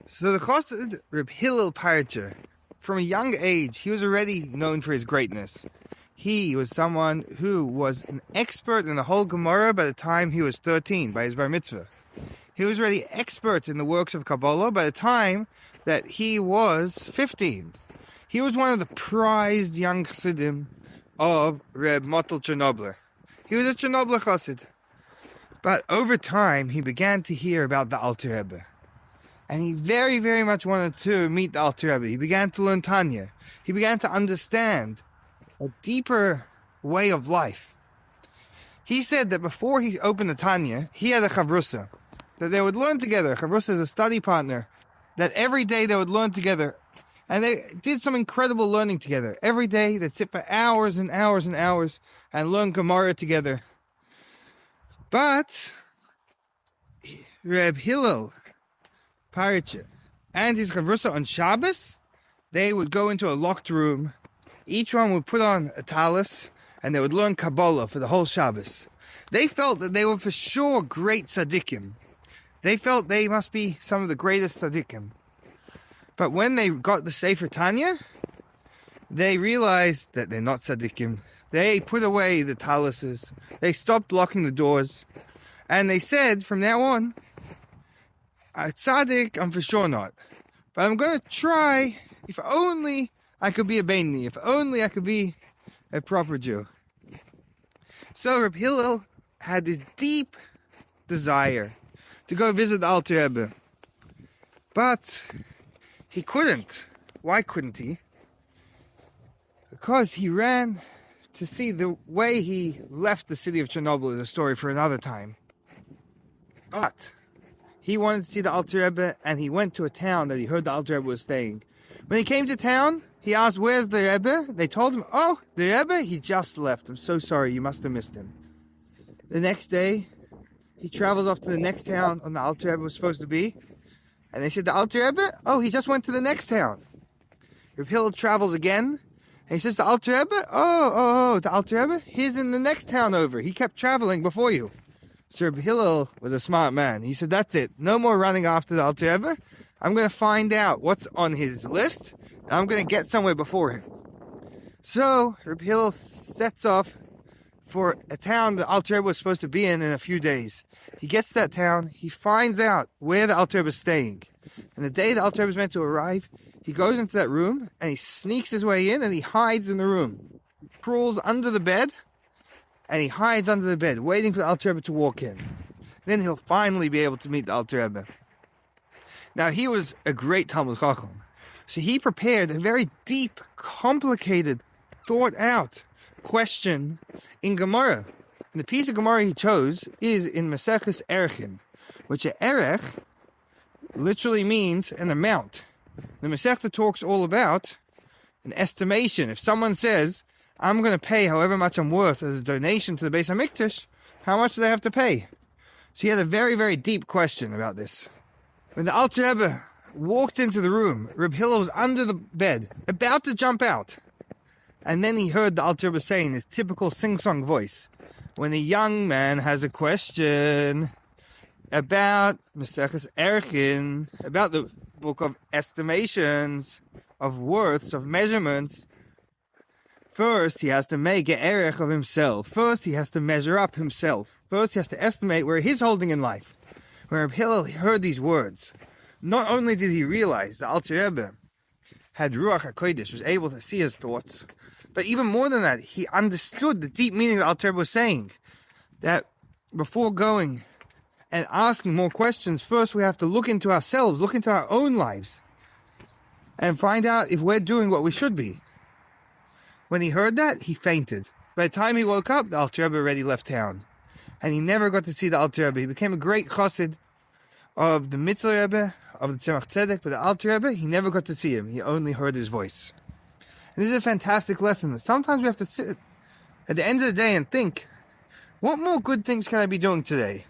So the Chassid, Reb Hillel Paritcher, from a young age, he was already known for his greatness. He was someone who was an expert in the whole Gemara by the time he was 13, by his bar mitzvah. He was already expert in the works of Kabbalah by the time that he was 15. He was one of the prized young Chassidim of Reb Chernobyl. He was a Chernobyl Chassid. But over time, he began to hear about the Alter Rebbe. And he very, very much wanted to meet the Alter Rebbe. He began to learn Tanya. He began to understand a deeper way of life. He said that before he opened the Tanya, he had a chavrusa, that they would learn together. Chavrusa is a study partner, that every day they would learn together. And they did some incredible learning together. Every day they'd sit for hours and hours and hours and learn Gemara together. But Reb Hillel Paritcher and his chavrusa on Shabbos, they would go into a locked room. Each one would put on a talis, and they would learn Kabbalah for the whole Shabbos. They felt that they were for sure great tzaddikim. They felt they must be some of the greatest tzaddikim. But when they got the Sefer Tanya, they realized that they're not tzaddikim. They put away the talises. They stopped locking the doors. And they said, from now on, a tzaddik, I'm for sure not. But I'm going to try, if only I could be a Baini, if only I could be a proper Jew. So Reb Hillel had this deep desire to go visit the Alter Rebbe. But he couldn't. Why couldn't he? Because he ran to see the way he left the city of Chernobyl is a story for another time. But he wanted to see the Alter Rebbe, and he went to a town that he heard the Alter Rebbe was staying. When he came to town, he asked, "Where's the Rebbe?" They told him, "Oh, the Rebbe, he just left. I'm so sorry, you must have missed him." The next day, he travels off to the next town on the Alter Rebbe was supposed to be. And they said, "The Alter Rebbe? Oh, he just went to the next town." Reb Hillel travels again, and he says, "The Alter Rebbe? Oh, the Alter Rebbe? He's in the next town over. He kept traveling before you." So Reb Hillel was a smart man. He said, "That's it. No more running after the Alter Rebbe. I'm going to find out what's on his list, and I'm going to get somewhere before him." So Reb Hillel sets off for a town the Alter Rebbe was supposed to be in a few days. He gets to that town. He finds out where the Alter Rebbe is staying. And the day the Alter Rebbe is meant to arrive, he goes into that room, and he sneaks his way in, and he hides in the room. Crawls under the bed, and he hides under the bed, waiting for the Alter Rebbe to walk in. Then he'll finally be able to meet the Alter Rebbe. Now, he was a great Talmud Chacham. So he prepared a very deep, complicated, thought-out question in Gemara. And the piece of Gemara he chose is in Maseches Erechin, which a erech literally means an amount. The Masechta talks all about an estimation. If someone says, "I'm going to pay however much I'm worth as a donation to the Beis HaMikdash," how much do they have to pay? So he had a very, very deep question about this. When the Alter Rebbe walked into the room, Reb Hillel was under the bed, about to jump out. And then he heard the Alter Rebbe say in his typical sing-song voice, "When a young man has a question about Maseches Erechin, about the book of estimations, of worths, of measurements, first he has to make an erech of himself. First he has to measure up himself. First he has to estimate where he's holding in life." When Reb Hillel heard these words, not only did he realize the Alter Rebbe had Ruach HaKodesh, was able to see his thoughts, but even more than that, he understood the deep meaning the Alter Rebbe was saying, that before going and asking more questions, first we have to look into ourselves, look into our own lives, and find out if we're doing what we should be. When he heard that, he fainted. By the time he woke up, the Alter Rebbe already left town. And he never got to see the Alter Rebbe. He became a great Chassid of the Mitzvah Rebbe, of the Tzemach Tzedek, but the Alter Rebbe, he never got to see him. He only heard his voice. And this is a fantastic lesson. Sometimes we have to sit at the end of the day and think, what more good things can I be doing today?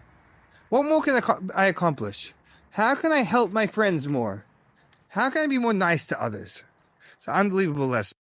What more can I accomplish? How can I help my friends more? How can I be more nice to others? It's an unbelievable lesson.